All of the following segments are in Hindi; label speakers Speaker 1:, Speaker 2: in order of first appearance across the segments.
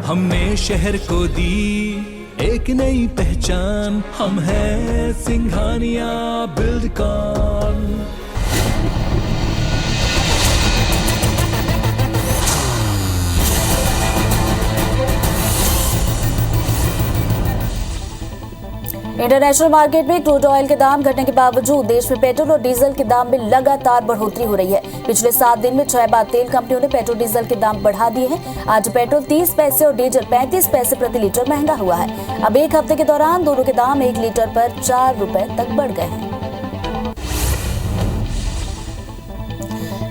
Speaker 1: हमने शहर को दी एक नई पहचान, हम हैं सिंघानिया बिल्डकॉन।
Speaker 2: इंटरनेशनल मार्केट में क्रूड ऑयल के दाम घटने के बावजूद देश में पेट्रोल और डीजल के दाम में लगातार बढ़ोतरी हो रही है। पिछले 7 दिन में 6 बार तेल कंपनियों ने पेट्रोल डीजल के दाम बढ़ा दिए हैं। आज पेट्रोल 30 पैसे और डीजल 35 पैसे प्रति लीटर महंगा हुआ है। अब एक हफ्ते के दौरान दोनों के दाम 1 लीटर पर 4 रुपए तक बढ़ गए हैं।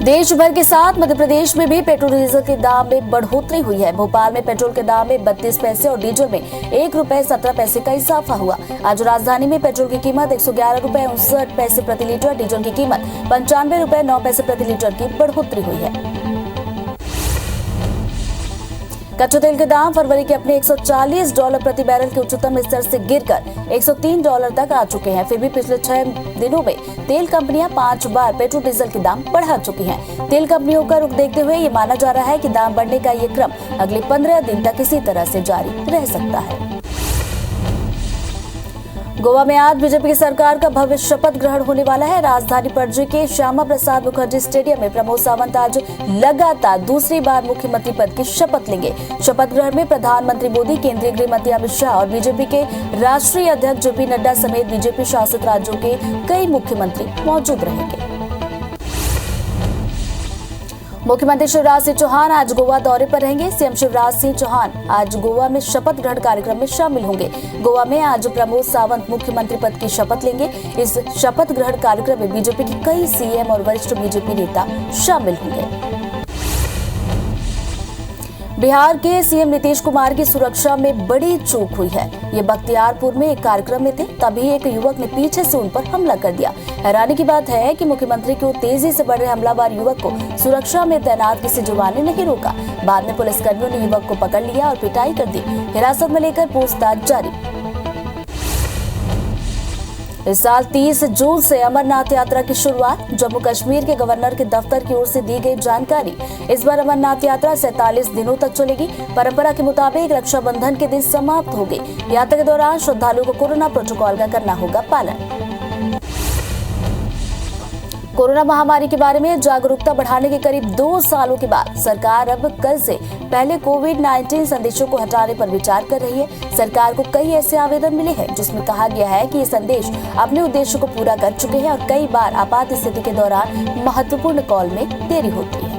Speaker 2: देश भर के साथ मध्य प्रदेश में भी पेट्रोल डीजल के दाम में बढ़ोतरी हुई है। भोपाल में पेट्रोल के दाम में 32 पैसे और डीजल में 1 रुपए 17 पैसे का इजाफा हुआ। आज राजधानी में पेट्रोल की कीमत 111 रुपए 59 पैसे प्रति लीटर, डीजल की कीमत 95 रुपए 9 पैसे प्रति लीटर की बढ़ोतरी हुई है। कच्चे तेल के दाम फरवरी के अपने $140 प्रति बैरल के उच्चतम स्तर से गिरकर $103 तक आ चुके हैं। फिर भी पिछले 6 दिनों में तेल कंपनियां 5 बार पेट्रोल डीजल के दाम बढ़ा चुकी हैं। तेल कंपनियों का रुख देखते हुए ये माना जा रहा है कि दाम बढ़ने का ये क्रम अगले 15 दिन तक इसी तरह से जारी रह सकता है। गोवा में आज बीजेपी की सरकार का भव्य शपथ ग्रहण होने वाला है। राजधानी पणजी के श्यामा प्रसाद मुखर्जी स्टेडियम में प्रमोद सावंत आज लगातार दूसरी बार मुख्यमंत्री पद की शपथ लेंगे। शपथ ग्रहण में प्रधानमंत्री मोदी, केंद्रीय गृह मंत्री अमित शाह और बीजेपी के राष्ट्रीय अध्यक्ष जेपी नड्डा समेत बीजेपी शासित राज्यों के कई मुख्यमंत्री मौजूद रहेंगे। मुख्यमंत्री शिवराज सिंह चौहान आज गोवा दौरे पर रहेंगे। सीएम शिवराज सिंह चौहान आज गोवा में शपथ ग्रहण कार्यक्रम में शामिल होंगे। गोवा में आज प्रमोद सावंत मुख्यमंत्री पद की शपथ लेंगे। इस शपथ ग्रहण कार्यक्रम में बीजेपी के कई सीएम और वरिष्ठ बीजेपी नेता शामिल होंगे। बिहार के सीएम नीतीश कुमार की सुरक्षा में बड़ी चूक हुई है। ये बख्तियारपुर में एक कार्यक्रम में थे, तभी एक युवक ने पीछे से उन पर हमला कर दिया। हैरानी की बात है कि मुख्यमंत्री को तेजी से बढ़ रहे हमलावर युवक को सुरक्षा में तैनात किसी जवान ने नहीं रोका। बाद में पुलिसकर्मियों ने युवक को पकड़ लिया और पिटाई कर दी। हिरासत में लेकर पूछताछ जारी। इस साल 30 जून से अमरनाथ यात्रा की शुरुआत, जम्मू कश्मीर के गवर्नर के दफ्तर की ओर से दी गई जानकारी। इस बार अमरनाथ यात्रा 47 दिनों तक चलेगी। परंपरा के मुताबिक रक्षाबंधन के दिन समाप्त होगी। यात्रा के दौरान श्रद्धालुओं को कोरोना प्रोटोकॉल का करना होगा पालन। कोरोना महामारी के बारे में जागरूकता बढ़ाने के करीब 2 सालों के बाद सरकार अब कल से पहले कोविड-19 संदेशों को हटाने पर विचार कर रही है। सरकार को कई ऐसे आवेदन मिले हैं जिसमें कहा गया है कि ये संदेश अपने उद्देश्य को पूरा कर चुके हैं और कई बार आपात स्थिति के दौरान महत्वपूर्ण कॉल में देरी होती है।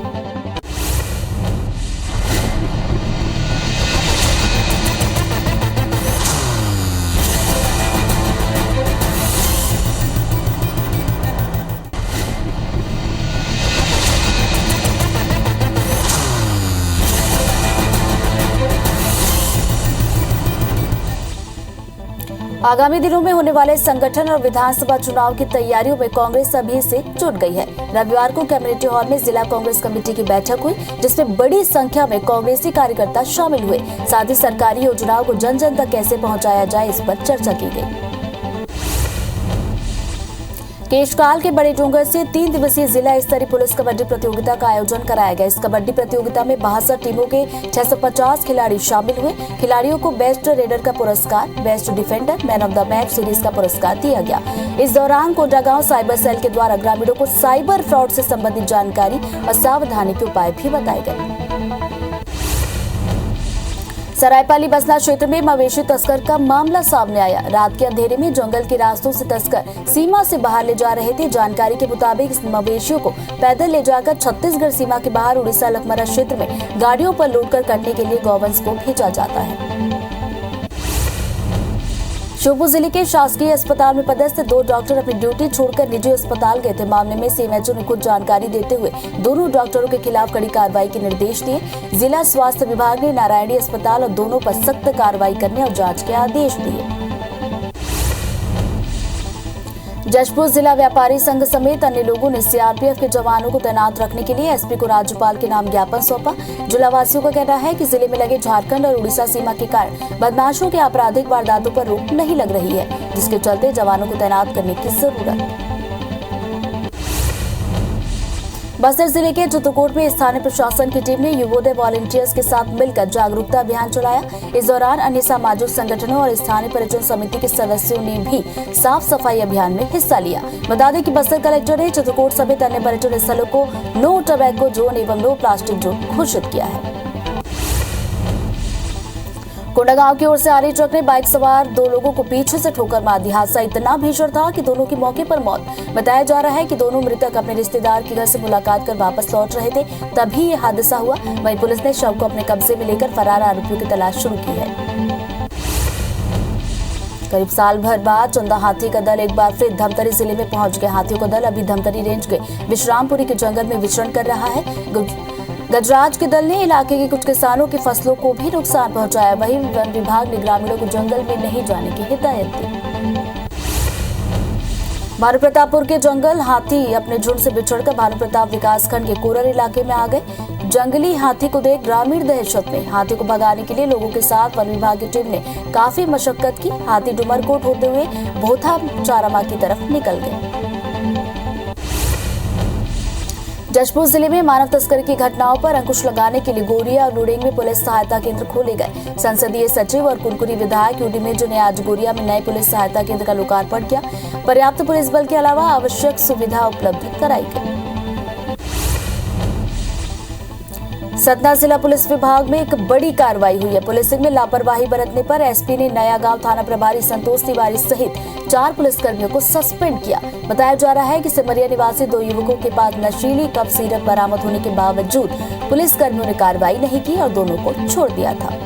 Speaker 2: आगामी दिनों में होने वाले संगठन और विधानसभा चुनाव की तैयारियों में कांग्रेस अभी से जुट गई है। रविवार को कम्युनिटी हॉल में जिला कांग्रेस कमेटी की बैठक हुई, जिसमें बड़ी संख्या में कांग्रेसी कार्यकर्ता शामिल हुए। साथ ही सरकारी योजनाओं को जन जन तक कैसे पहुंचाया जाए, इस पर चर्चा की गई। केशकाल के बड़े डूंगर से 3 दिवसीय जिला स्तरीय पुलिस कबड्डी प्रतियोगिता का आयोजन कराया गया। इस कबड्डी प्रतियोगिता में 62 टीमों के 650 खिलाड़ी शामिल हुए। खिलाड़ियों को बेस्ट रेडर का पुरस्कार, best defender, man of the match series का पुरस्कार दिया गया। इस दौरान कोंडागांव साइबर सेल के द्वारा ग्रामीणों को साइबर फ्रॉड से संबंधित जानकारी और सावधानी के उपाय भी बताए गए। सरायपाली बसना क्षेत्र में मवेशी तस्कर का मामला सामने आया। रात के अंधेरे में जंगल के रास्तों से तस्कर सीमा से बाहर ले जा रहे थे। जानकारी के मुताबिक इस मवेशियों को पैदल ले जाकर छत्तीसगढ़ सीमा के बाहर उड़ीसा लखमरा क्षेत्र में गाड़ियों पर लोड कर कटने के लिए गौवंश को भेजा जाता है। श्योपुर जिले के शासकीय अस्पताल में पदस्थ 2 डॉक्टर अपनी ड्यूटी छोड़कर निजी अस्पताल गए थे। मामले में सीएमएचओ ने कुछ जानकारी देते हुए दोनों डॉक्टरों के खिलाफ कड़ी कार्रवाई के निर्देश दिए। जिला स्वास्थ्य विभाग ने नारायणी अस्पताल और दोनों पर सख्त कार्रवाई करने और जांच के आदेश दिए। जशपुर जिला व्यापारी संघ समेत अन्य लोगों ने सीआरपीएफ के जवानों को तैनात रखने के लिए एसपी को राज्यपाल के नाम ज्ञापन सौंपा। जिलावासियों का कहना है कि जिले में लगे झारखंड और उड़ीसा सीमा के कारण बदमाशों के आपराधिक वारदातों पर रोक नहीं लग रही है, जिसके चलते जवानों को तैनात करने की जरूरत है। बस्तर जिले के चित्रकूट में स्थानीय प्रशासन की टीम ने युवोदय वॉलंटियर्स के साथ मिलकर जागरूकता अभियान चलाया। इस दौरान अन्य सामाजिक संगठनों और स्थानीय पर्यटन समिति के सदस्यों ने भी साफ सफाई अभियान में हिस्सा लिया। बता दें कि बस्तर कलेक्टर ने चित्रकूट समेत अन्य पर्यटन स्थलों को नो टोबैको जोन एवं नो प्लास्टिक जोन घोषित किया है। कोंडागांव की ओर से आ रही ट्रक ने बाइक सवार 2 लोगों को पीछे से ठोकर मार दी। हादसा इतना भीषण था कि दोनों की मौके पर मौत। बताया जा रहा है कि दोनों मृतक अपने रिश्तेदार के घर से मुलाकात कर वापस लौट रहे थे, तभी ये हादसा हुआ। वहीं पुलिस ने शव को अपने कब्जे में लेकर फरार आरोपियों की तलाश शुरू की है। करीब साल भर बाद चंदा हाथी का दल एक बार फिर धमतरी जिले में पहुंच गया। हाथियों का दल अभी धमतरी रेंज के विश्रामपुरी के जंगल में विचरण कर रहा है। गजराज के दल ने इलाके के कुछ किसानों की फसलों को भी नुकसान पहुंचाया। वहीं वन विभाग ने ग्रामीणों को जंगल में नहीं जाने की हिदायत दी। भानुप्रतापपुर के जंगल हाथी अपने झुंड से बिछड़कर भानुप्रताप विकासखंड के कोरर इलाके में आ गए। जंगली हाथी को देख ग्रामीण दहशत में। हाथी को भगाने के लिए लोगों के साथ वन विभाग की टीम ने काफी मशक्कत की। हाथी डुमरकोट होते हुए भोथा चारामा की तरफ निकल गए। जशपुर जिले में मानव तस्करी की घटनाओं पर अंकुश लगाने के लिए गोरिया और लुडेंग में पुलिस सहायता केंद्र खोले गए। संसदीय सचिव और कुनकुरी विधायक यूडी मेजो ने आज गोरिया में नए पुलिस सहायता केंद्र का लोकार्पण किया। पर्याप्त पुलिस बल के अलावा आवश्यक सुविधा उपलब्ध कराई गई। सतना जिला पुलिस विभाग में एक बड़ी कार्रवाई हुई है। पुलिसिंग में लापरवाही बरतने पर एसपी ने नया गांव थाना प्रभारी संतोष तिवारी सहित 4 पुलिसकर्मियों को सस्पेंड किया। बताया जा रहा है कि सिमरिया निवासी 2 युवकों के पास नशीली कफ सिरप बरामद होने के बावजूद पुलिसकर्मियों ने कार्रवाई नहीं की और दोनों को छोड़ दिया था।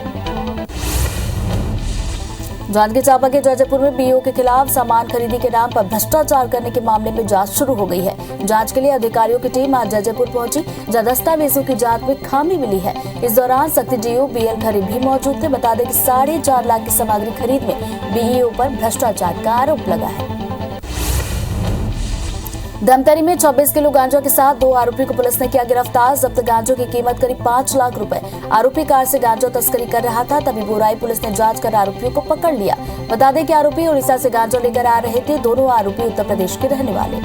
Speaker 2: जांजगीर चांपा के जैजपुर में बीओ के खिलाफ सामान खरीदी के नाम पर भ्रष्टाचार करने के मामले में जांच शुरू हो गई है। जांच के लिए अधिकारियों की टीम आज जैजपुर पहुंची, जहां दस्तावेजों की जांच में खामी मिली है। इस दौरान सख्त डीओ बीएल खरे भी मौजूद थे। बता दें कि 4.5 लाख की सामग्री खरीद में बीईओ पर भ्रष्टाचार का आरोप लगा है। धमतरी में 26 किलो गांजा के साथ 2 आरोपी को पुलिस ने किया गिरफ्तार। जब्त गांजों की कीमत करीब 5 लाख रुपए। आरोपी कार से गांजा तस्करी कर रहा था, तभी बोराई पुलिस ने जांच कर आरोपियों को पकड़ लिया। बता दें कि आरोपी उड़ीसा से गांजा लेकर आ रहे थे। दोनों आरोपी उत्तर प्रदेश के रहने वाले।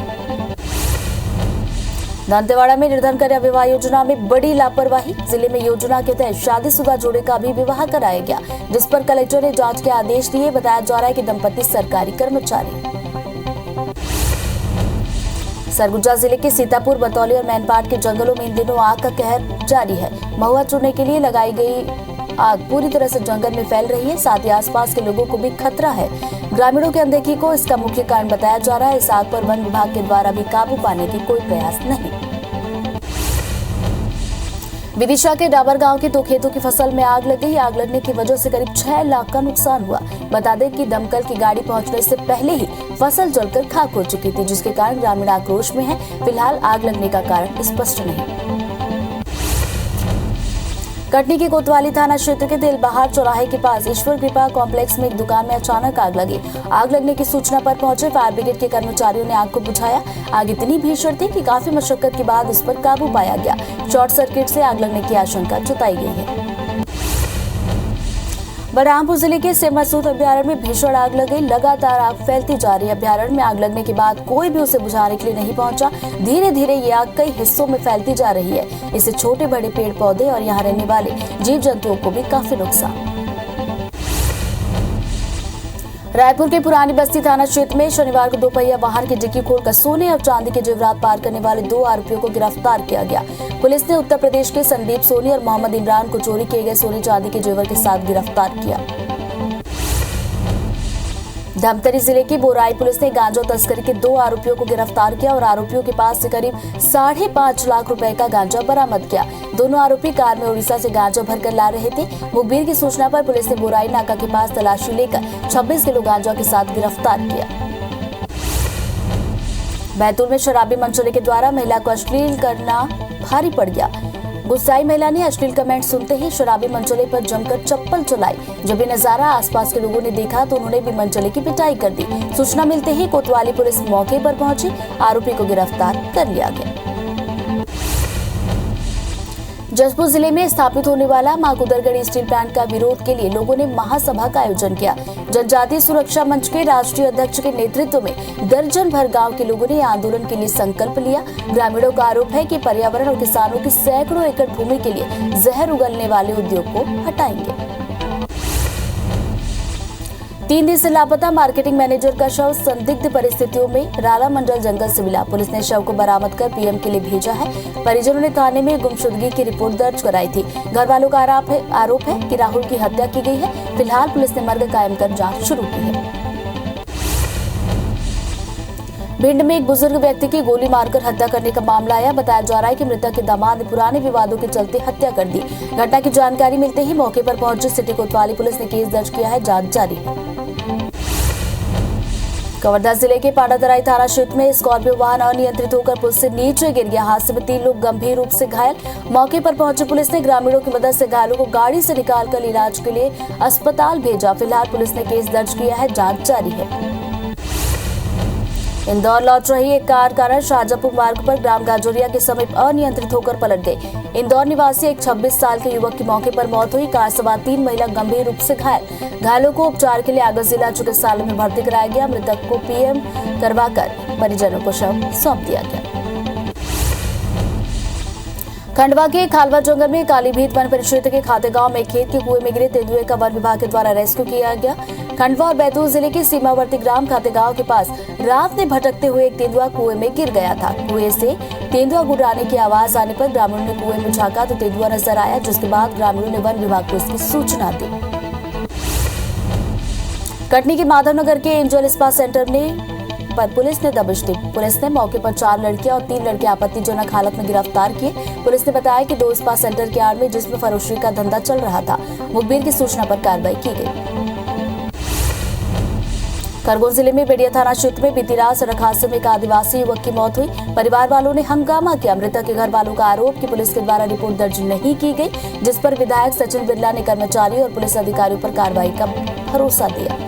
Speaker 2: दंतेवाड़ा में निर्धन कन्या विवाह योजना में बड़ी लापरवाही। जिले में योजना के तहत शादीशुदा जोड़े का भी विवाह कराया गया, जिस पर कलेक्टर ने जांच के आदेश दिए। बताया जा रहा है कि दंपति सरकारी कर्मचारी। सरगुजा जिले के सीतापुर, बतौली और मैनपाट के जंगलों में इन दिनों आग का कहर जारी है। महुआ चुनने के लिए लगाई गई आग पूरी तरह से जंगल में फैल रही है। साथ ही आसपास के लोगों को भी खतरा है। ग्रामीणों की अनदेखी को इसका मुख्य कारण बताया जा रहा है। इस आग पर वन विभाग के द्वारा भी काबू पाने की कोई प्रयास नहीं। विदिशा के डाबर गांव के 2 खेतों की फसल में आग लग गई। आग लगने की वजह से करीब 6 लाख का नुकसान हुआ। बता दें कि दमकल की गाड़ी पहुंचने से पहले ही फसल जलकर खाक हो चुकी थी, जिसके कारण ग्रामीण आक्रोश में है। फिलहाल आग लगने का कारण स्पष्ट नहीं। कटनी के कोतवाली थाना क्षेत्र के दिलबहार चौराहे के पास ईश्वर कृपा कॉम्प्लेक्स में एक दुकान में अचानक आग लगी। आग लगने की सूचना पर पहुंचे फायर ब्रिगेड के कर्मचारियों ने आग को बुझाया। आग इतनी भीषण थी कि काफी मशक्कत के बाद उस पर काबू पाया गया। शॉर्ट सर्किट से आग लगने की आशंका जताई गई है। बलरामपुर जिले के सिमरसूत अभ्यारण्य में भीषण आग लग गई। लगातार आग फैलती जा रही है। अभ्यारण्य में आग लगने के बाद कोई भी उसे बुझाने के लिए नहीं पहुंचा। धीरे धीरे ये आग कई हिस्सों में फैलती जा रही है। इससे छोटे बड़े पेड़ पौधे और यहाँ रहने वाले जीव जंतुओं को भी काफी नुकसान। रायपुर के पुरानी बस्ती थाना क्षेत्र में शनिवार को 2 पहिया वाहन की डिक्की खोलकर सोने और चांदी के जेवरात पार करने वाले 2 आरोपियों को गिरफ्तार किया गया। पुलिस ने उत्तर प्रदेश के संदीप सोनी और मोहम्मद इमरान को चोरी किए गए सोने चांदी के जेवर के साथ गिरफ्तार किया। धमतरी जिले की बोराई पुलिस ने गांजा तस्करी के 2 आरोपियों को गिरफ्तार किया और आरोपियों के पास से करीब 5.5 लाख रुपए का गांजा बरामद किया। दोनों आरोपी कार में उड़ीसा से गांजा भरकर ला रहे थे। मुखबिर की सूचना पर पुलिस ने बोराई नाका के पास तलाशी लेकर 26 किलो गांजा के साथ गिरफ्तार किया। बैतूल में शराबी मनचले के द्वारा महिला को अश्लील करना भारी पड़ गया। गुस्साई महिला ने अश्लील कमेंट सुनते ही शराबी मनचले पर जमकर चप्पल चलाई। जब ये नजारा आसपास के लोगों ने देखा तो उन्होंने भी मनचले की पिटाई कर दी। सूचना मिलते ही कोतवाली पुलिस मौके पर पहुंची। आरोपी को गिरफ्तार कर लिया गया। जसपुर जिले में स्थापित होने वाला माकुदरगढ़ स्टील प्लांट का विरोध के लिए लोगों ने महासभा का आयोजन किया। जनजातीय सुरक्षा मंच के राष्ट्रीय अध्यक्ष के नेतृत्व में दर्जन भर गांव के लोगों ने आंदोलन के लिए संकल्प लिया। ग्रामीणों का आरोप है कि पर्यावरण और किसानों की सैकड़ों एकड़ भूमि के लिए जहर उगलने वाले उद्योग को हटाएंगे। 3 दिन से लापता मार्केटिंग मैनेजर का शव संदिग्ध परिस्थितियों में राला मंडल जंगल से मिला। पुलिस ने शव को बरामद कर पीएम के लिए भेजा है। परिजनों ने थाने में गुमशुदगी की रिपोर्ट दर्ज कराई थी। घर वालों का आरोप है कि राहुल की हत्या की गई है। फिलहाल पुलिस ने मर्ग कायम कर जांच शुरू की है। भिंड में एक बुजुर्ग व्यक्ति की गोली मारकर हत्या करने का मामला आया। बताया जा रहा है कि मृतक के दामाद ने पुराने विवादों के चलते हत्या कर दी। घटना की जानकारी मिलते ही मौके पर पहुंची सिटी कोतवाली पुलिस ने केस दर्ज किया है। जांच जारी है। कवर्धा जिले के पाडातराई थाना क्षेत्र में स्कॉर्पियो वाहन अनियंत्रित होकर पुल से नीचे गिर गया। हादसे में 3 लोग गंभीर रूप से घायल। मौके पर पहुंची पुलिस ने ग्रामीणों की मदद से घायलों को गाड़ी से निकालकर इलाज के लिए अस्पताल भेजा। फिलहाल पुलिस ने केस दर्ज किया है। जांच जारी है। इंदौर लौट रही एक कार कारण शाहजहांपुर मार्ग पर ग्राम गाजोरिया के समीप अनियंत्रित होकर पलट गई। इंदौर निवासी एक 26 साल के युवक की मौके पर मौत हुई। कार सवार 3 महिला गंभीर रूप से घायल। घायलों को उपचार के लिए आगरा जिला चिकित्सालय में भर्ती कराया गया। मृतक को पीएम करवाकर परिजनों को शव सौंप दिया गया। खंडवा के खालवा जंगल में कालीभीत वन परिक्षेत्र के खाते गांव में खेत के कुएं में गिरे तेंदुए का वन विभाग के द्वारा रेस्क्यू किया गया। खंडवा और बैतूल जिले के सीमावर्ती ग्राम खाते गांव के पास रात में भटकते हुए एक तेंदुआ कुएं में गिर गया था। कुएं से तेंदुआ गुर्राने की आवाज आने पर ग्रामीणों ने कुएं में झांका तो तेंदुआ नजर आया, जिसके बाद ग्रामीणों ने वन विभाग को इसकी सूचना दी। कटनी के माधवनगर के एंजल स्पा सेंटर पर पुलिस ने दबिश दी। पुलिस ने मौके पर 4 लड़कियां और 3 लड़के आपत्तिजनक हालत में गिरफ्तार किए। पुलिस ने बताया कि 2 स्पा सेंटर की आड़ में जिसमें फरोशी का धंधा चल रहा था। मुखबिर की सूचना पर कार्रवाई की गई। खरगोन जिले में बेड़िया थाना क्षेत्र में बीती रात सड़क हादसे में एक आदिवासी युवक की मौत हुई। परिवार वालों ने हंगामा किया। मृतक के घर वालों का आरोप कि पुलिस के द्वारा रिपोर्ट दर्ज नहीं की गई, जिस पर विधायक सचिन बिरला ने कर्मचारियों और पुलिस अधिकारियों पर कार्रवाई का भरोसा दिया।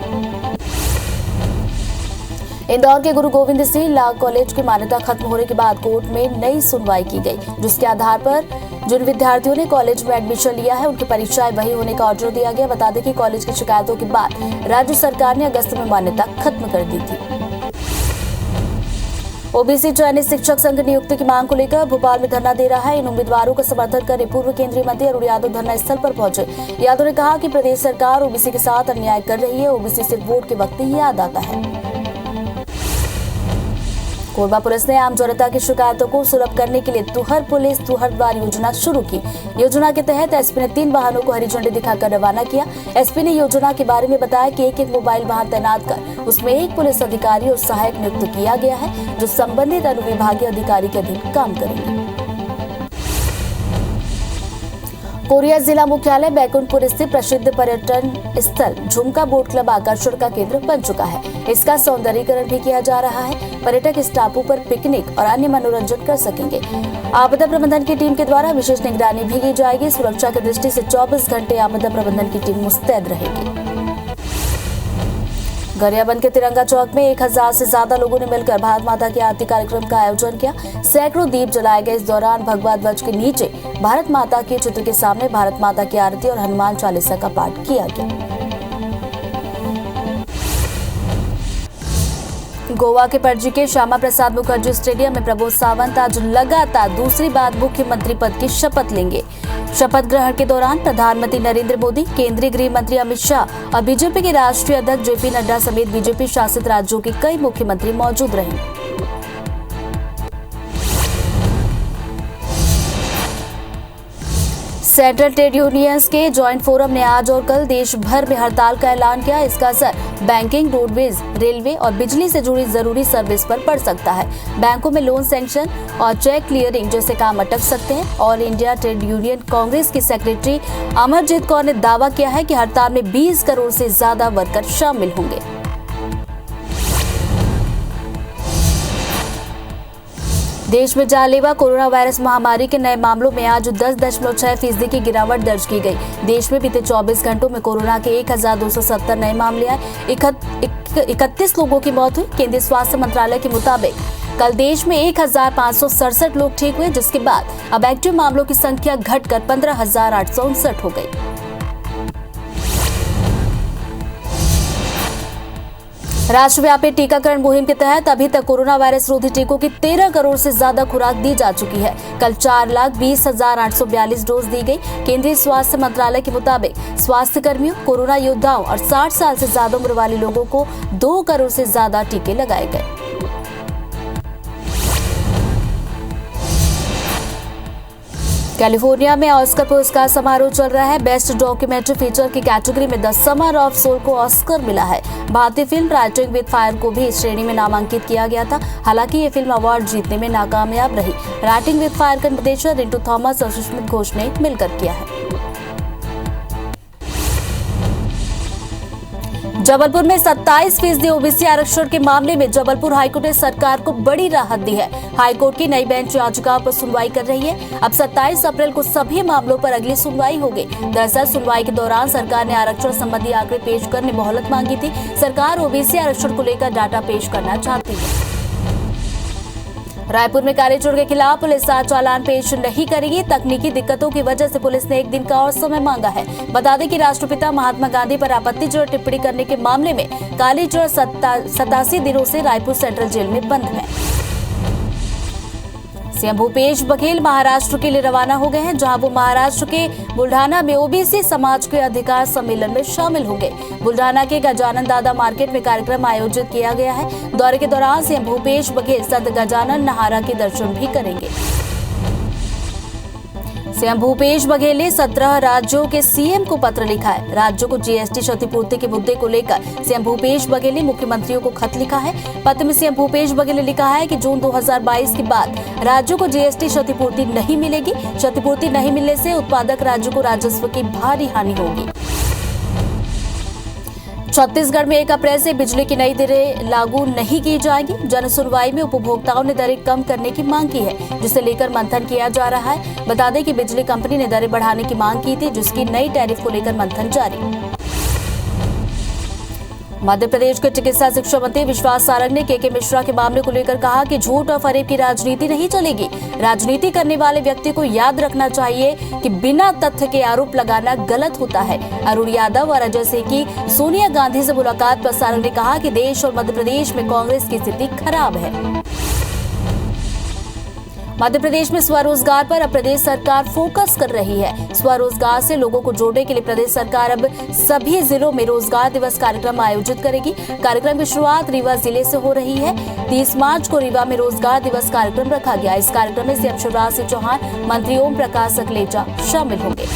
Speaker 2: इंदौर के गुरु गोविंद सिंह लॉ कॉलेज की मान्यता खत्म होने के बाद कोर्ट में नई सुनवाई की गई, जिसके आधार पर जिन विद्यार्थियों ने कॉलेज में एडमिशन लिया है उनकी परीक्षाएं वही होने का ऑर्डर दिया गया। बता दें कि कॉलेज की शिकायतों के बाद राज्य सरकार ने अगस्त में मान्यता खत्म कर दी थी। ओबीसी चयनित शिक्षक संघ नियुक्ति की मांग को लेकर भोपाल में धरना दे रहा है। इन उम्मीदवारों का समर्थन करने पूर्व केंद्रीय मंत्री अरुण यादव धरना स्थल पर पहुंचे। यादव ने कहा कि प्रदेश सरकार ओबीसी के साथ अन्याय कर रही है। ओबीसी सिर्फ वोट के वक्त ही याद आता है। कोरबा पुलिस ने आम जनता की शिकायतों को सुलभ करने के लिए तुहर पुलिस तुहर द्वार योजना शुरू की। योजना के तहत एसपी ने 3 वाहनों को हरी झंडी दिखाकर रवाना किया। एसपी ने योजना के बारे में बताया कि एक मोबाइल वाहन तैनात कर उसमें एक पुलिस अधिकारी और सहायक नियुक्त किया गया है, जो संबंधित अनुविभागीय अधिकारी के अधीन काम करेंगे। कोरिया जिला मुख्यालय बैकुंठपुर स्थित प्रसिद्ध पर्यटन स्थल झुमका बोट क्लब आकर्षण का केंद्र बन चुका है। इसका सौंदर्यीकरण भी किया जा रहा है। पर्यटक इस टापू पर पिकनिक और अन्य मनोरंजन कर सकेंगे। आपदा प्रबंधन की टीम के द्वारा विशेष निगरानी भी की जाएगी। सुरक्षा की दृष्टि से 24 घंटे आपदा प्रबंधन की टीम मुस्तैद रहेगी। गरियाबंद के तिरंगा चौक में 1000 से ज्यादा लोगों ने मिलकर भारत माता की आरती कार्यक्रम का आयोजन किया। सैकड़ों दीप जलाए गए। इस दौरान भगवा ध्वज के नीचे भारत माता के चित्र के सामने भारत माता की आरती और हनुमान चालीसा का पाठ किया गया। गोवा के पणजी के श्यामा प्रसाद मुखर्जी स्टेडियम में प्रमोद सावंत आज लगातार दूसरी बार मुख्यमंत्री पद की शपथ लेंगे। शपथ ग्रहण के दौरान प्रधानमंत्री नरेंद्र मोदी, केंद्रीय गृह मंत्री अमित शाह और बीजेपी के राष्ट्रीय अध्यक्ष जेपी नड्डा समेत बीजेपी शासित राज्यों के कई मुख्यमंत्री मौजूद रहेंगे। सेंट्रल ट्रेड यूनियंस के जॉइंट फोरम ने आज और कल देश भर में हड़ताल का ऐलान किया। इसका असर बैंकिंग, रोडवेज, रेलवे और बिजली से जुड़ी जरूरी सर्विस पर पड़ सकता है। बैंकों में लोन सैंक्शन और चेक क्लियरिंग जैसे काम अटक सकते हैं। All India trade union Congress की सेक्रेटरी अमरजीत कौर ने दावा किया है कि हड़ताल में 20 करोड़ से ज्यादा वर्कर शामिल होंगे। देश में जानलेवा कोरोना वायरस महामारी के नए मामलों में आज 10.6% की गिरावट दर्ज की गई। देश में बीते 24 घंटों में कोरोना के 1270 नए मामले आए। 31 लोगों की मौत हुई। केंद्रीय स्वास्थ्य मंत्रालय के मुताबिक कल देश में 1567 लोग ठीक हुए, जिसके बाद अब एक्टिव मामलों की संख्या घटकर 15,859 हो गई। राष्ट्रव्यापी टीकाकरण मुहिम के तहत अभी तक कोरोना वायरस रोधी टीकों की 13 करोड़ से ज्यादा खुराक दी जा चुकी है। कल 4,20,842 डोज दी गई। केंद्रीय स्वास्थ्य मंत्रालय के मुताबिक स्वास्थ्य कर्मियों, कोरोना योद्धाओं और 60 साल से ज्यादा उम्र वाले लोगों को 2 करोड़ से ज्यादा टीके लगाए गए। कैलिफोर्निया में ऑस्कर पुरस्कार समारोह चल रहा है। बेस्ट डॉक्यूमेंट्री फीचर की कैटेगरी में द समर ऑफ सोल को ऑस्कर मिला है। भारतीय फिल्म राइटिंग विद फायर को भी इस श्रेणी में नामांकित किया गया था। हालांकि ये फिल्म अवार्ड जीतने में नाकामयाब रही। राइटिंग विद फायर का निर्देशन रिंटू थॉमस और सुष्मित घोष ने मिलकर किया है। जबलपुर में 27% ओबीसी आरक्षण के मामले में जबलपुर हाईकोर्ट ने सरकार को बड़ी राहत दी है। हाईकोर्ट की नई बेंच याचिकाओं पर सुनवाई कर रही है। अब 27 अप्रैल को सभी मामलों पर अगली सुनवाई होगी। दरअसल सुनवाई के दौरान सरकार ने आरक्षण संबंधी आंकड़े पेश करने मोहलत मांगी थी। सरकार ओबीसी आरक्षण को लेकर डाटा पेश करना चाहती है। रायपुर में कालेचोर के खिलाफ पुलिस 7 चालान पेश नहीं करेगी। तकनीकी दिक्कतों की वजह से पुलिस ने 1 दिन का और समय मांगा है। बता दें कि राष्ट्रपिता महात्मा गांधी पर आपत्तिजनक टिप्पणी करने के मामले में कालेचोर 87 दिनों से रायपुर सेंट्रल जेल में बंद है। सीएम भूपेश बघेल महाराष्ट्र के लिए रवाना हो गए हैं, जहां वो महाराष्ट्र के बुल्ढाना में ओबीसी समाज के अधिकार सम्मेलन में शामिल होंगे। बुल्ढाना के गजानन दादा मार्केट में कार्यक्रम आयोजित किया गया है। दौरे के दौरान सीएम भूपेश बघेल संत गजानन नहारा के दर्शन भी करेंगे। सीएम भूपेश बघेल ने 17 राज्यों के सीएम को पत्र लिखा है। राज्यों को जीएसटी क्षतिपूर्ति के मुद्दे को लेकर सीएम भूपेश बघेल ने मुख्यमंत्रियों को खत लिखा है। पत्र में सीएम भूपेश बघेल ने लिखा है कि जून 2022 के बाद राज्यों को जीएसटी क्षतिपूर्ति नहीं मिलेगी। क्षतिपूर्ति नहीं मिलने से उत्पादक राज्यों को राजस्व की भारी हानि होगी। छत्तीसगढ़ में 1 अप्रैल से बिजली की नई दरें लागू नहीं की जाएगी। जन सुनवाई में उपभोक्ताओं ने दरें कम करने की मांग की है, जिसे लेकर मंथन किया जा रहा है। बता दें कि बिजली कंपनी ने दरें बढ़ाने की मांग की थी, जिसकी नई टैरिफ को लेकर मंथन जारी। मध्य प्रदेश के चिकित्सा शिक्षा मंत्री विश्वास सारंग ने के मिश्रा के मामले को लेकर कहा कि झूठ और फरेब की राजनीति नहीं चलेगी। राजनीति करने वाले व्यक्ति को याद रखना चाहिए कि बिना तथ्य के आरोप लगाना गलत होता है। अरुण यादव और अजय सिंह की सोनिया गांधी से मुलाकात पर सारंग ने कहा कि देश और मध्य प्रदेश में कांग्रेस की स्थिति खराब है। मध्य प्रदेश में स्वरोजगार पर अब प्रदेश सरकार फोकस कर रही है। स्वरोजगार से लोगों को जोड़ने के लिए प्रदेश सरकार अब सभी जिलों में रोजगार दिवस कार्यक्रम आयोजित करेगी। कार्यक्रम की शुरुआत रीवा जिले से हो रही है। 30 मार्च को रीवा में रोजगार दिवस कार्यक्रम रखा गया। इस कार्यक्रम में सीएम शिवराज सिंह चौहान, मंत्री ओम प्रकाश सकलेचा शामिल होंगे।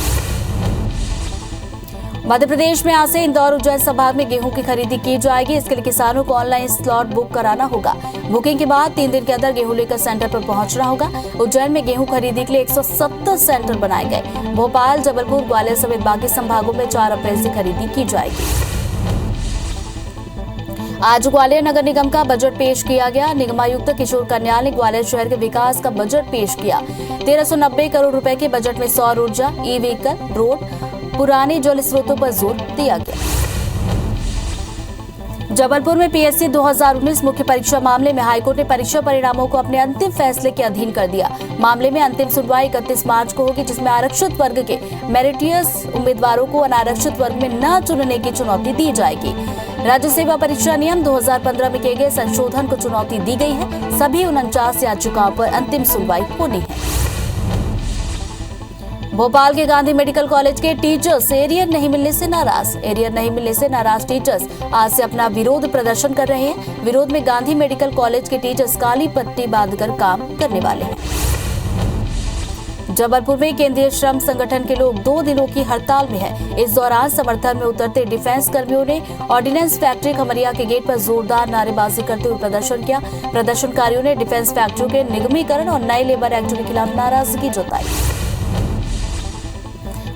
Speaker 2: मध्य प्रदेश में आज से इंदौर उज्जैन संभाग में गेहूं की खरीदी की जाएगी। इसके लिए किसानों को ऑनलाइन स्लॉट बुक कराना होगा। बुकिंग के बाद 3 दिन के अंदर गेहूं लेकर सेंटर पर पहुंचना होगा। उज्जैन में गेहूं खरीदी के लिए 170 सेंटर बनाए गए। भोपाल, जबलपुर, ग्वालियर समेत बाकी संभागों में 4 अप्रैल से खरीदी की जाएगी। आज ग्वालियर नगर निगम का बजट पेश किया गया। निगमायुक्त किशोर कन्याल ने ग्वालियर शहर के विकास का बजट पेश किया। 1390 करोड़ रुपए के बजट में सौर ऊर्जा, ई व्हीकल, रोड, पुराने जल स्रोतों पर जोर दिया गया। जबलपुर में पीएससी 2019 मुख्य परीक्षा मामले में हाईकोर्ट ने परीक्षा परिणामों को अपने अंतिम फैसले के अधीन कर दिया। मामले में अंतिम सुनवाई 31 मार्च को होगी, जिसमें आरक्षित वर्ग के मेरिटियस उम्मीदवारों को अनारक्षित वर्ग में न चुनने की चुनौती दी जाएगी। राज्य सेवा परीक्षा नियम 2015 में किए गए संशोधन को चुनौती दी गई है। सभी 49 याचिकाओं पर अंतिम सुनवाई होनी है। भोपाल के गांधी मेडिकल कॉलेज के टीचर्स एरियर नहीं मिलने से नाराज टीचर्स आज से अपना विरोध प्रदर्शन कर रहे हैं। विरोध में गांधी मेडिकल कॉलेज के टीचर्स काली पट्टी बांधकर काम करने वाले हैं। जबलपुर में केंद्रीय श्रम संगठन के लोग 2 दिनों की हड़ताल में हैं। इस दौरान समर्थन में उतरते डिफेंस कर्मियों ने ऑर्डिनेंस फैक्ट्री खमरिया के गेट पर जोरदार नारेबाजी करते हुए प्रदर्शन किया। प्रदर्शनकारियों ने डिफेंस फैक्ट्रियों के निगमीकरण और नए लेबर एक्ट के खिलाफ नाराजगी जताई।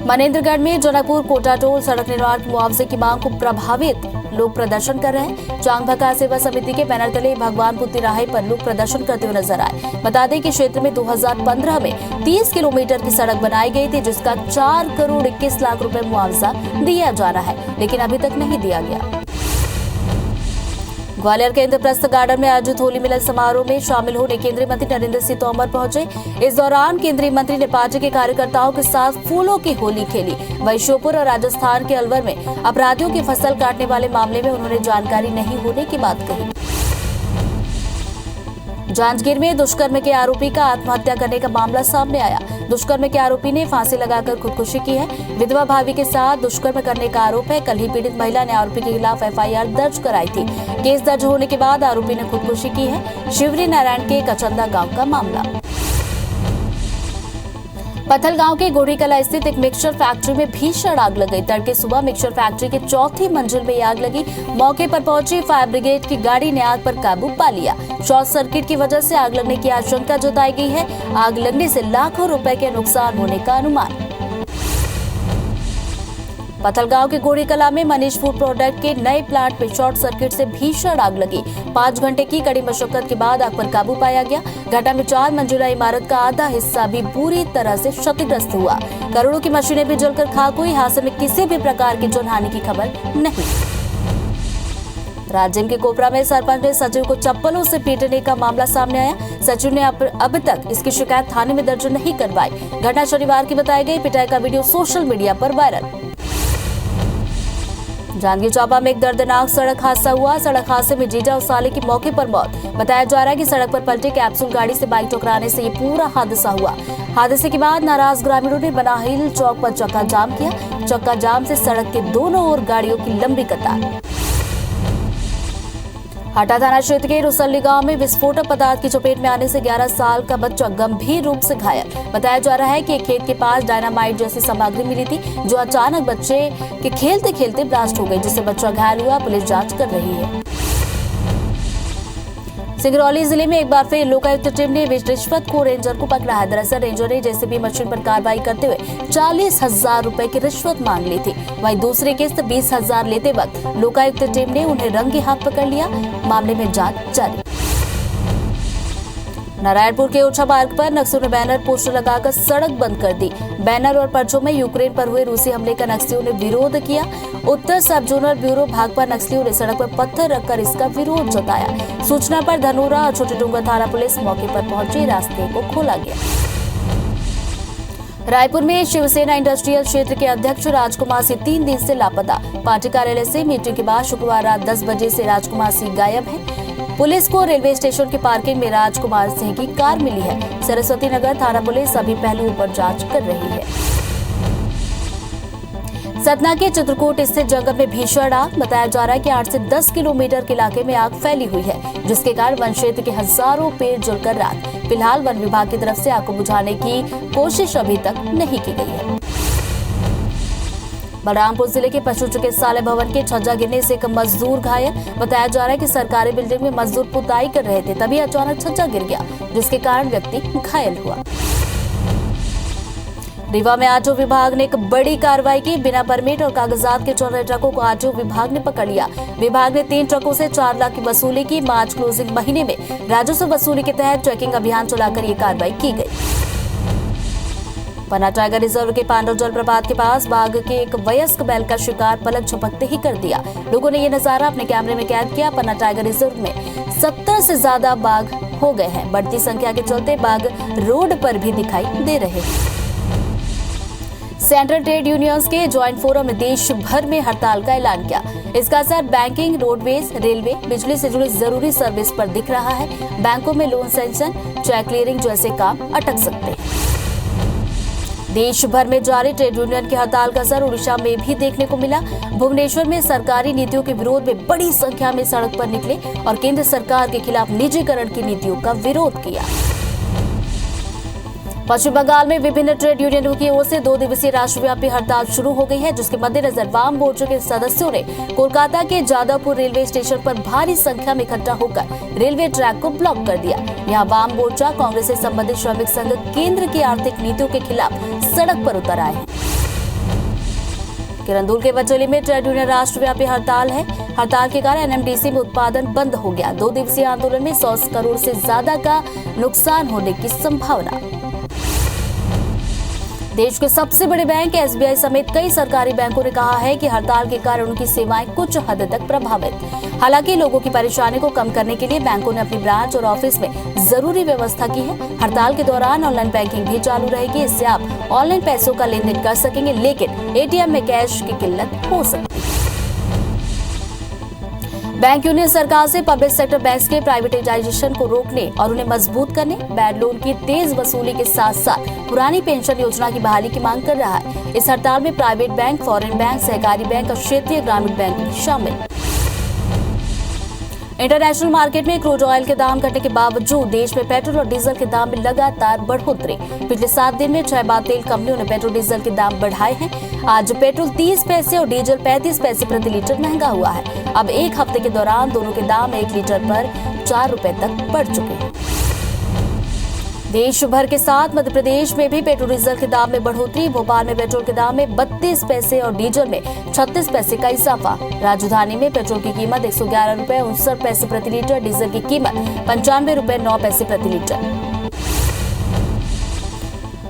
Speaker 2: मनेंद्रगढ़ में जनकपुर कोटा टोल सड़क निर्माण के मुआवजे की मांग को प्रभावित लोग प्रदर्शन कर रहे हैं। चांग भका सेवा समिति के बैनर तले भगवानपुर तिराहे पर लोग प्रदर्शन करते हुए नजर आए। बता दें कि क्षेत्र में 2015 में 30 किलोमीटर की सड़क बनाई गई थी, जिसका 4 करोड़ 21 लाख रुपए मुआवजा दिया जा रहा है, लेकिन अभी तक नहीं दिया गया। ग्वालियर के इंद्रप्रस्थ गार्डन में आयोजित होली मिलन समारोह में शामिल होने केंद्रीय मंत्री नरेंद्र सिंह तोमर पहुंचे। इस दौरान केंद्रीय मंत्री ने पार्टी के कार्यकर्ताओं के साथ फूलों की होली खेली। वहीं श्योपुर और राजस्थान के अलवर में अपराधियों की फसल काटने वाले मामले में उन्होंने जानकारी नहीं होने की बात कही। जांजगीर में दुष्कर्म के आरोपी का आत्महत्या करने का मामला सामने आया। दुष्कर्म के आरोपी ने फांसी लगाकर खुदकुशी की है। विधवा भाभी के साथ दुष्कर्म करने का आरोप है। कल ही पीड़ित महिला ने आरोपी के खिलाफ एफआईआर दर्ज कराई थी। केस दर्ज होने के बाद आरोपी ने खुदकुशी की है। शिवरी नारायण के कचंदा गांव का मामला। पथल गांव के गोड़ी कला स्थित एक मिक्सचर फैक्ट्री में भीषण आग लग गई। तड़के सुबह मिक्सचर फैक्ट्री के चौथी मंजिल में आग लगी। मौके पर पहुंची फायर ब्रिगेड की गाड़ी ने आग पर काबू पा लिया। शॉर्ट सर्किट की वजह से आग लगने की आशंका जताई गई है। आग लगने से लाखों रुपए के नुकसान होने का अनुमान। पथलगांव के गोड़ी कला में मनीष फूड प्रोडक्ट के नए प्लांट में शॉर्ट सर्किट से भीषण आग लगी। 5 घंटे की कड़ी मशक्कत के बाद आग पर काबू पाया गया। घटना में 4 मंजिला इमारत का आधा हिस्सा भी पूरी तरह से क्षतिग्रस्त हुआ। करोड़ों की मशीनें भी जलकर खाक हुई। हादसे में किसी भी प्रकार की जनहानि की खबर नहीं। राजिम के कोपरा में सरपंच ने सचिव को चप्पलों से पीटने का मामला सामने आया। सचिव ने अब तक इसकी शिकायत थाने में दर्ज नहीं करवाई। घटना शनिवार की बताई गई। पिटाई का वीडियो सोशल मीडिया पर वायरल। जांजगीर चांपा में एक दर्दनाक सड़क हादसा हुआ। सड़क हादसे में जीजा और साले की मौके पर मौत। बताया जा रहा है कि सड़क पर पलटी कैप्सूल गाड़ी से बाइक टकराने से ये पूरा हादसा हुआ। हादसे के बाद नाराज ग्रामीणों ने बनाहिल चौक पर चक्का जाम किया। चक्का जाम से सड़क के दोनों ओर गाड़ियों की लंबी कतार। हाटा थाना क्षेत्र के रुसल्ली गांव में विस्फोटक पदार्थ की चपेट में आने से 11 साल का बच्चा गंभीर रूप से घायल। बताया जा रहा है कि एक खेत के पास डायनामाइट जैसी सामग्री मिली थी, जो अचानक बच्चे के खेलते खेलते ब्लास्ट हो गई, जिससे बच्चा घायल हुआ। पुलिस जांच कर रही है। सिंगरौली जिले में एक बार फिर लोकायुक्त टीम ने रिश्वतखोर रेंजर को पकड़ा है। दरअसल रेंजर ने जेसीबी मशीन पर कार्रवाई करते हुए 40,000 रुपए की रिश्वत मांग ली थी। वहीं दूसरी किस्त 20,000 लेते वक्त लोकायुक्त टीम ने उन्हें रंगे हाथ पकड़ लिया। मामले में जांच जारी। नारायणपुर के ओछा मार्ग पर नक्सलियों ने बैनर पोस्टर लगाकर सड़क बंद कर दी। बैनर और पर्चों में यूक्रेन पर हुए रूसी हमले का नक्सलियों ने विरोध किया। उत्तर सब जोनल ब्यूरो भाकपा नक्सलियों ने सड़क पर पत्थर रखकर इसका विरोध जताया। सूचना पर धनोरा और छोटे डूंगर थाना पुलिस मौके पर पहुंची। रास्ते को खोला गया। रायपुर में शिवसेना इंडस्ट्रियल क्षेत्र के अध्यक्ष राजकुमार सिंह 3 दिन से लापता। पार्टी कार्यालय से मीटिंग के बाद शुक्रवार रात 10 बजे से राजकुमार सिंह गायब है। पुलिस को रेलवे स्टेशन की पार्किंग में राजकुमार सिंह की कार मिली है। सरस्वती नगर थाना पुलिस सभी पहलुओं पर जांच कर रही है। सतना के चित्रकूट स्थित जंगल में भीषण आग। बताया जा रहा है कि 8 से 10 किलोमीटर के इलाके में आग फैली हुई है, जिसके कारण वन क्षेत्र के हजारों पेड़ जलकर राख। फिलहाल वन विभाग की तरफ से आग को बुझाने की कोशिश अभी तक नहीं की गई है। बलरामपुर जिले के पशु चिकित्सालय भवन के छज्जा गिरने से एक मजदूर घायल। बताया जा रहा है कि सरकारी बिल्डिंग में मजदूर पुताई कर रहे थे, तभी अचानक छज्जा गिर गया, जिसके कारण व्यक्ति घायल हुआ। रीवा में आरटीओ विभाग ने एक बड़ी कार्रवाई की। बिना परमिट और कागजात के चल रहे ट्रकों को आरटीओ विभाग ने पकड़ लिया। विभाग ने 3 ट्रकों से 4 लाख की वसूली की। मार्च क्लोजिंग महीने में राजस्व वसूली के तहत चेकिंग अभियान चलाकर ये कार्रवाई की गई। पन्ना टाइगर रिजर्व के पांडव जलप्रपात के पास बाघ के एक वयस्क बैल का शिकार पलक झपकते ही कर दिया। लोगों ने ये नजारा अपने कैमरे में कैद किया। पन्ना टाइगर रिजर्व में 70 से ज्यादा बाघ हो गए हैं। बढ़ती संख्या के चलते बाघ रोड पर भी दिखाई दे रहे हैं। सेंट्रल ट्रेड यूनियंस के ज्वाइंट फोरम ने देश भर में हड़ताल का ऐलान किया। इसका असर बैंकिंग, रोडवेज, रेलवे, बिजली से जुड़ी जरूरी सर्विस पर दिख रहा है। बैंकों में लोन सैंक्शन, चेक क्लियरिंग जैसे काम अटक सकते हैं। देश भर में जारी ट्रेड यूनियन की हड़ताल का असर उड़ीसा में भी देखने को मिला। भुवनेश्वर में सरकारी नीतियों के विरोध में बड़ी संख्या में सड़क पर निकले और केंद्र सरकार के खिलाफ निजीकरण की नीतियों का विरोध किया। पश्चिम बंगाल में विभिन्न ट्रेड यूनियनों की ओर से 2 दिवसीय राष्ट्रव्यापी हड़ताल शुरू हो गई है, जिसके मद्देनजर वाम मोर्चे के सदस्यों ने कोलकाता के जादवपुर रेलवे स्टेशन पर भारी संख्या में इकट्ठा होकर रेलवे ट्रैक को ब्लॉक कर दिया। यहां वाम मोर्चा, कांग्रेस से संबंधित श्रमिक संघ केंद्र की आर्थिक नीतियों के खिलाफ सड़क पर उतर आए हैं। किरंदुल के बचेली में ट्रेड यूनियन राष्ट्रव्यापी हड़ताल है। हड़ताल के कारण एनएमडीसी में उत्पादन बंद हो गया। 2 दिवसीय आंदोलन में 100 करोड़ से ज्यादा का नुकसान होने की संभावना। देश के सबसे बड़े बैंक एसबीआई समेत कई सरकारी बैंकों ने कहा है कि हड़ताल के कारण उनकी सेवाएं कुछ हद तक प्रभावित। हालांकि लोगों की परेशानी को कम करने के लिए बैंकों ने अपनी ब्रांच और ऑफिस में जरूरी व्यवस्था की है। हड़ताल के दौरान ऑनलाइन बैंकिंग भी चालू रहेगी। इससे आप ऑनलाइन पैसों का लेन देन कर सकेंगे, लेकिन एटीएम में कैश की किल्लत हो सकती है। बैंक यूनियन सरकार से पब्लिक सेक्टर बैंक्स के प्राइवेटाइजेशन को रोकने और उन्हें मजबूत करने, बैड लोन की तेज वसूली के साथ साथ पुरानी पेंशन योजना की बहाली की मांग कर रहा है। इस हड़ताल में प्राइवेट बैंक, फॉरेन बैंक, सहकारी बैंक और क्षेत्रीय ग्रामीण बैंक भी शामिल। इंटरनेशनल मार्केट में क्रूड ऑयल के दाम घटने के बावजूद देश में पेट्रोल और डीजल के दाम में लगातार बढ़ोतरी। पिछले 7 दिन में 6 बार तेल कंपनियों ने पेट्रोल डीजल के दाम बढ़ाए हैं। आज पेट्रोल 30 पैसे और डीजल 35 पैसे प्रति लीटर महंगा हुआ है। अब एक हफ्ते के दौरान दोनों के दाम 1 लीटर पर 4 रुपए तक बढ़ चुके हैं। देश भर के साथ मध्य प्रदेश में भी पेट्रोल डीजल के दाम में बढ़ोतरी। भोपाल में पेट्रोल के दाम में 32 पैसे और डीजल में 36 पैसे का इजाफा। राजधानी में पेट्रोल की कीमत 111 रुपए 59 पैसे प्रति लीटर, डीजल की कीमत 95 रुपए 9 पैसे प्रति लीटर।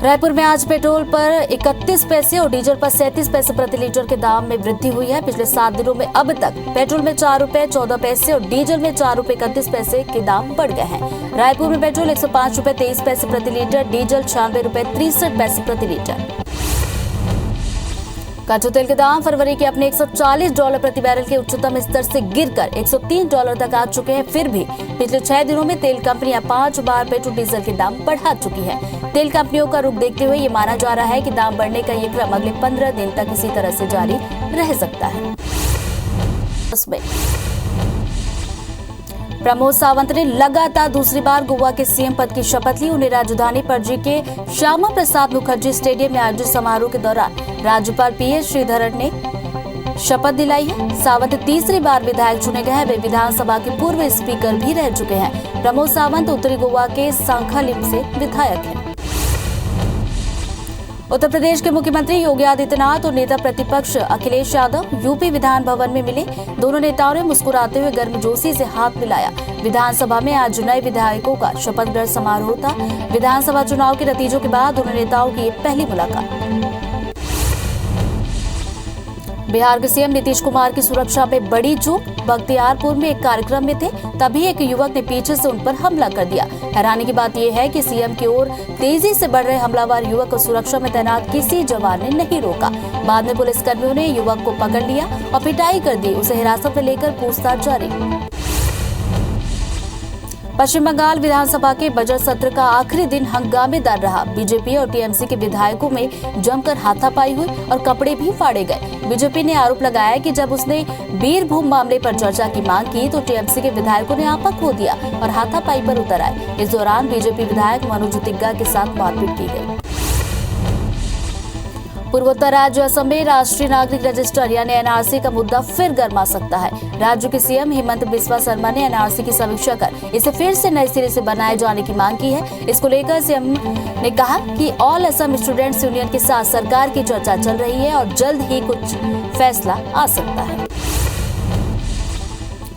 Speaker 2: रायपुर में आज पेट्रोल पर 31 पैसे और डीजल पर 37 पैसे प्रति लीटर के दाम में वृद्धि हुई है। पिछले 7 दिनों में अब तक पेट्रोल में 4 रुपए 14 पैसे और डीजल में 4 रुपए 31 पैसे के दाम बढ़ गए हैं। रायपुर में पेट्रोल 105 रुपए 23 पैसे प्रति लीटर, डीजल 96 रुपए 63 पैसे प्रति लीटर। कच्चे तेल के दाम फरवरी के अपने $140 प्रति बैरल के उच्चतम स्तर से गिरकर $103 तक आ चुके हैं। फिर भी पिछले 6 दिनों में तेल कंपनियां 5 बार पेट्रोल डीजल के दाम बढ़ा चुकी हैं। तेल कंपनियों का रुख देखते हुए ये माना जा रहा है कि दाम बढ़ने का ये क्रम अगले 15 दिन तक इसी तरह से जारी रह सकता है। प्रमोद सावंत ने लगातार दूसरी बार गोवा के सीएम पद की शपथ ली। उन्हें राजधानी पणजी के श्यामा प्रसाद मुखर्जी स्टेडियम में आयोजित समारोह के दौरान राज्यपाल पीएस श्रीधरन ने शपथ दिलाई है। सावंत तीसरी बार विधायक चुने गए हैं। वे विधानसभा के पूर्व स्पीकर भी रह चुके हैं। प्रमोद सावंत उत्तरी गोवा के सांखालिम से विधायक हैं। उत्तर प्रदेश के मुख्यमंत्री योगी आदित्यनाथ और नेता प्रतिपक्ष अखिलेश यादव यूपी विधान भवन में मिले। दोनों नेताओं ने मुस्कुराते हुए गर्मजोशी से हाथ मिलाया। विधानसभा में आज नए विधायकों का शपथ ग्रहण समारोह था। विधानसभा चुनाव के नतीजों के बाद दोनों नेताओं की पहली मुलाकात। बिहार के सीएम नीतीश कुमार की सुरक्षा में बड़ी चूक। बख्तियारपुर में एक कार्यक्रम में थे, तभी एक युवक ने पीछे से उन पर हमला कर दिया। हैरानी की बात यह है कि सीएम की ओर तेजी से बढ़ रहे हमलावर युवक को सुरक्षा में तैनात किसी जवान ने नहीं रोका। बाद में पुलिसकर्मियों ने युवक को पकड़ लिया और पिटाई कर दी। उसे हिरासत में लेकर पूछताछ जारी। पश्चिम बंगाल विधानसभा के बजट सत्र का आखिरी दिन हंगामेदार रहा। बीजेपी और टीएमसी के विधायकों में जमकर हाथापाई हुई और कपड़े भी फाड़े गए। बीजेपी ने आरोप लगाया कि जब उसने बीरभूम मामले पर चर्चा की मांग की तो टीएमसी के विधायकों ने आपा खो दिया और हाथापाई पर उतर आए। इस दौरान बीजेपी विधायक मनोज तिग्गा के साथ मारपीट की गई। पूर्वोत्तर राज्य असम में राष्ट्रीय नागरिक रजिस्टर यानी एनआरसी का मुद्दा फिर गर्मा सकता है। राज्य के सीएम हेमंत बिस्वा शर्मा ने एनआरसी की समीक्षा कर इसे फिर से नए सिरे से बनाए जाने की मांग की है। इसको लेकर सीएम ने कहा कि ऑल असम स्टूडेंट्स यूनियन के साथ सरकार की चर्चा चल रही है और जल्द ही कुछ फैसला आ सकता है।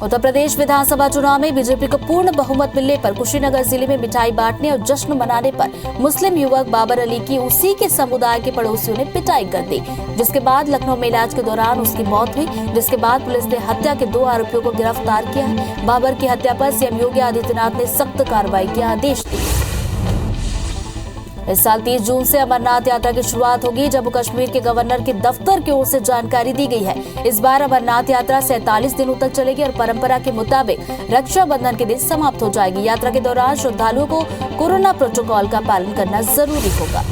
Speaker 2: उत्तर प्रदेश विधानसभा चुनाव में बीजेपी को पूर्ण बहुमत मिलने पर कुशीनगर जिले में मिठाई बांटने और जश्न मनाने पर मुस्लिम युवक बाबर अली की उसी के समुदाय के पड़ोसियों ने पिटाई कर दी, जिसके बाद लखनऊ में इलाज के दौरान उसकी मौत हुई। जिसके बाद पुलिस ने हत्या के 2 आरोपियों को गिरफ्तार किया है। बाबर की हत्या पर सीएम योगी आदित्यनाथ ने सख्त कार्रवाई के आदेश दिए। इस साल 30 जून से अमरनाथ यात्रा की शुरुआत होगी। जम्मू कश्मीर के गवर्नर के दफ्तर की ओर से जानकारी दी गई है। इस बार अमरनाथ यात्रा 47 दिनों तक चलेगी और परंपरा के मुताबिक रक्षाबंधन के दिन समाप्त हो जाएगी। यात्रा के दौरान श्रद्धालुओं को कोरोना प्रोटोकॉल का पालन करना जरूरी होगा।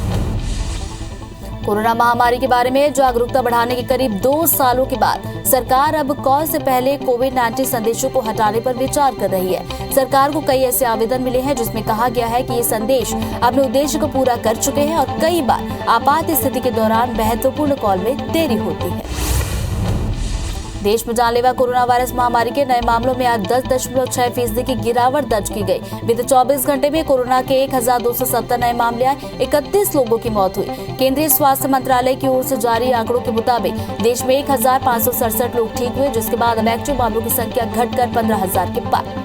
Speaker 2: कोरोना महामारी के बारे में जागरूकता बढ़ाने के करीब 2 सालों के बाद सरकार अब कॉल से पहले कोविड-19 संदेशों को हटाने पर विचार कर रही है। सरकार को कई ऐसे आवेदन मिले हैं जिसमें कहा गया है कि ये संदेश अपने उद्देश्य को पूरा कर चुके हैं और कई बार आपात स्थिति के दौरान महत्वपूर्ण कॉल में देरी होती है। देश में जानलेवा कोरोना वायरस महामारी के नए मामलों में आज 10.6% की गिरावट दर्ज की गई। बीते 24 घंटे में कोरोना के 1270 नए मामले आए। 31 लोगों की मौत हुई। केंद्रीय स्वास्थ्य मंत्रालय की ओर से जारी आंकड़ों के मुताबिक देश में 1567 लोग ठीक हुए, जिसके बाद अब एक्टिव मामलों की संख्या घटकर 15,000 के पार।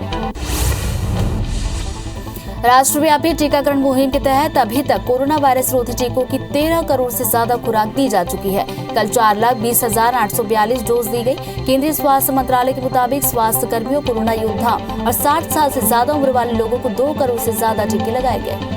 Speaker 2: राष्ट्रव्यापी टीकाकरण मुहिम के तहत अभी तक कोरोना वायरस रोधी टीकों की 13 करोड़ से ज्यादा खुराक दी जा चुकी है। कल 4,20,842 डोज दी गई। केंद्रीय स्वास्थ्य मंत्रालय के मुताबिक स्वास्थ्य कर्मियों, कोरोना योद्धाओं और 60 साल से ज्यादा उम्र वाले लोगों को 2 करोड़ से ज्यादा टीके लगाए गए।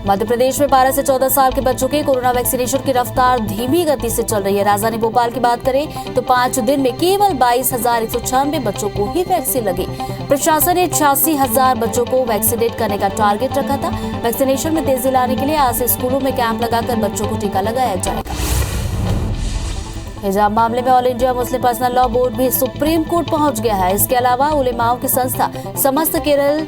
Speaker 2: मध्य प्रदेश में 12 से 14 साल के बच्चों के कोरोना वैक्सीनेशन की रफ्तार धीमी गति से चल रही है। राजधानी भोपाल की बात करें तो 5 दिन में केवल 22,196 बच्चों को ही वैक्सीन लगी। प्रशासन ने 86,000 बच्चों को वैक्सीनेट करने का टारगेट रखा था। वैक्सीनेशन में तेजी लाने के लिए आज से स्कूलों में कैंप लगाकर बच्चों को टीका लगाया जाएगा। हिजाब मामले में all India Muslim personal law board भी सुप्रीम कोर्ट पहुंच गया है। इसके अलावा उलेमाओं की संस्था समस्त केरल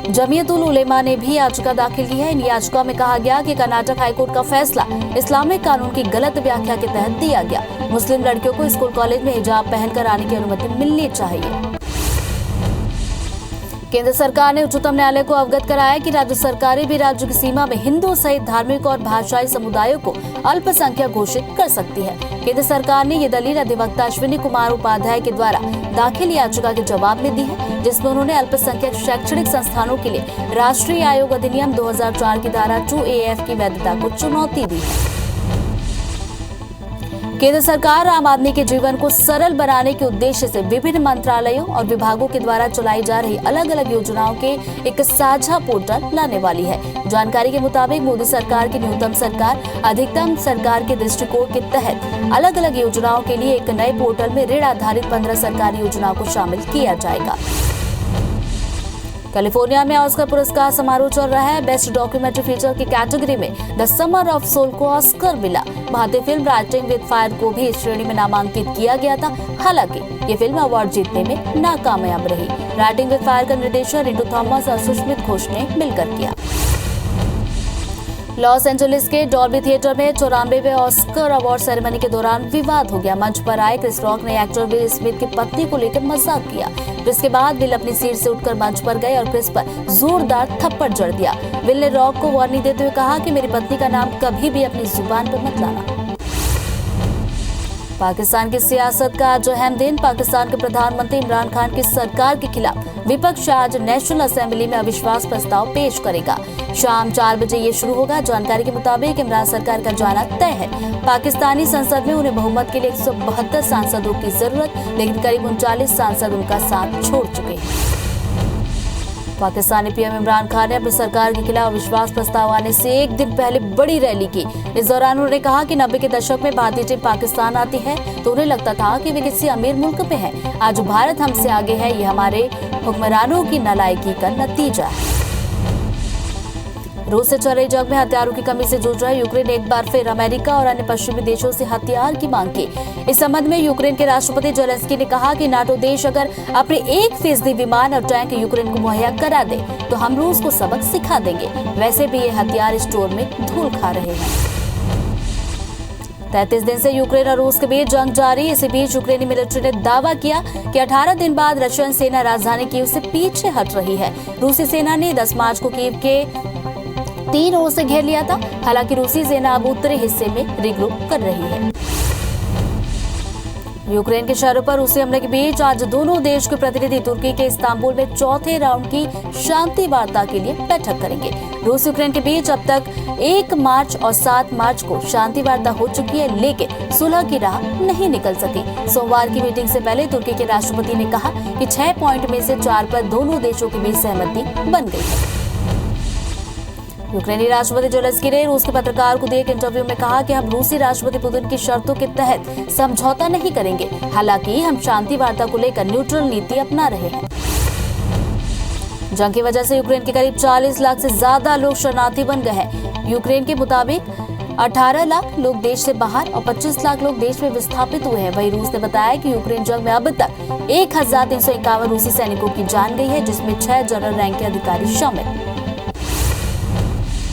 Speaker 2: जमीयतुल उलेमा ने भी याचिका दाखिल की है। इन याचिका में कहा गया कि कर्नाटक हाईकोर्ट का फैसला इस्लामिक कानून की गलत व्याख्या के तहत दिया गया। मुस्लिम लड़कियों को स्कूल कॉलेज में हिजाब पहनकर आने की अनुमति मिलनी चाहिए। केंद्र सरकार ने उच्चतम न्यायालय को अवगत कराया कि राज्य सरकारें भी राज्य की सीमा में हिंदू सहित धार्मिक और भाषाई समुदायों को अल्पसंख्यक घोषित कर सकती है। केंद्र सरकार ने ये दलील अधिवक्ता अश्विनी कुमार उपाध्याय के द्वारा दाखिल याचिका के जवाब में दी है, जिसमें उन्होंने अल्पसंख्यक शैक्षणिक संस्थानों के लिए राष्ट्रीय आयोग अधिनियम 2004 की धारा 2AF की वैधता को चुनौती दी है। केंद्र सरकार आम आदमी के जीवन को सरल बनाने के उद्देश्य से विभिन्न मंत्रालयों और विभागों के द्वारा चलाई जा रही अलग अलग योजनाओं के एक साझा पोर्टल लाने वाली है। जानकारी के मुताबिक मोदी सरकार की न्यूनतम सरकार अधिकतम सरकार के दृष्टिकोण के तहत अलग अलग योजनाओं के लिए एक नए पोर्टल में ऋण आधारित 15 सरकारी योजनाओं को शामिल किया जाएगा। कैलिफोर्निया में ऑस्कर पुरस्कार समारोह चल रहा है। बेस्ट डॉक्यूमेंट्री फीचर की कैटेगरी में द समर ऑफ सोल को ऑस्कर मिला। भारतीय फिल्म राइटिंग विद फायर को भी इस श्रेणी में नामांकित किया गया था। हालांकि ये फिल्म अवार्ड जीतने में नाकामयाब रही। राइटिंग विद फायर का निर्देशन रिंटू थॉमस और सुष्मित घोष ने मिलकर किया। लॉस एंजलिस के डॉल्बी थिएटर में 94वें ऑस्कर अवार्ड सेरेमनी के दौरान विवाद हो गया। मंच पर आए क्रिस रॉक ने एक्टर विल स्मिथ की पत्नी को लेकर मजाक किया। जिसके बाद विल अपनी सीट से उठकर मंच पर गए और क्रिस पर जोरदार थप्पड़ जड़ दिया। विल ने रॉक को वार्निंग देते हुए कहा कि मेरी पत्नी का नाम कभी भी अपनी जुबान पर मत लाना। पाकिस्तान की सियासत का आज अहम दिन। पाकिस्तान के प्रधानमंत्री इमरान खान की सरकार के खिलाफ विपक्ष आज नेशनल असेंबली में अविश्वास प्रस्ताव पेश करेगा। शाम 4 बजे ये शुरू होगा। जानकारी के मुताबिक इमरान सरकार का जाना तय है। पाकिस्तानी संसद में उन्हें बहुमत के लिए 172 सांसदों की जरूरत, लेकिन करीब 39 सांसद उनका साथ छोड़ चुके हैं। पाकिस्तानी पीएम इमरान खान ने अपनी सरकार के खिलाफ अविश्वास प्रस्ताव आने से एक दिन पहले बड़ी रैली की। इस दौरान उन्होंने कहा कि 90 के दशक में भारतीय टीम पाकिस्तान आती है तो उन्हें लगता था कि वे किसी अमीर मुल्क में हैं। आज भारत हमसे आगे है, ये हमारे हुक्मरानों की नालायकी का नतीजा है। रूस से चल रही जंग में हथियारों की कमी से जूझ रहा यूक्रेन ने एक बार फिर अमेरिका और अन्य पश्चिमी देशों से हथियार की मांग की। इस संबंध में यूक्रेन के राष्ट्रपति जेलेंस्की ने कहा कि नाटो देश अगर अपने 1% विमान और टैंक यूक्रेन को मुहैया करा दे तो हम रूस को सबक सिखा देंगे। वैसे भी ये हथियार स्टोर में धूल खा रहे हैं। 33 दिन से यूक्रेन और रूस के बीच जंग जारी। इसी बीच यूक्रेनी मिलिट्री ने दावा किया कि 18 दिन बाद रशियन सेना राजधानी कीव से पीछे हट रही है। रूसी सेना ने 10 मार्च को कीव के 3 ओर से घेर लिया था। हालांकि रूसी सेना अब उत्तरी हिस्से में रिग्रुप कर रही है। यूक्रेन के शहरों पर रूसी हमले के बीच आज दोनों देश के प्रतिनिधि तुर्की के इस्तांबुल में चौथे राउंड की शांति वार्ता के लिए बैठक करेंगे। रूस यूक्रेन के बीच अब तक 1 मार्च और 7 मार्च को शांति वार्ता हो चुकी है, लेकिन सुलह की राह नहीं निकल सकी। सोमवार की मीटिंग से पहले तुर्की के राष्ट्रपति ने कहा कि 6 पॉइंट में से 4 पर दोनों देशों के बीच सहमति बन गई है। यूक्रेनी राष्ट्रपति जेलेंस्की ने रूस के पत्रकार को दिए एक इंटरव्यू में कहा कि हम रूसी राष्ट्रपति पुतिन की शर्तों के तहत समझौता नहीं करेंगे। हालांकि हम शांति वार्ता को लेकर न्यूट्रल नीति अपना रहे हैं। जंग की वजह से यूक्रेन के करीब 40 लाख से ज्यादा लोग शरणार्थी बन गए हैं। यूक्रेन के मुताबिक 18 लाख लोग देश से बाहर और 25 लाख लोग देश में विस्थापित हुए हैं। वहीं रूस ने बताया कि यूक्रेन जंग में अब तक 1351 रूसी सैनिकों की जान गई है, जिसमें 6 जनरल रैंक के अधिकारी शामिल।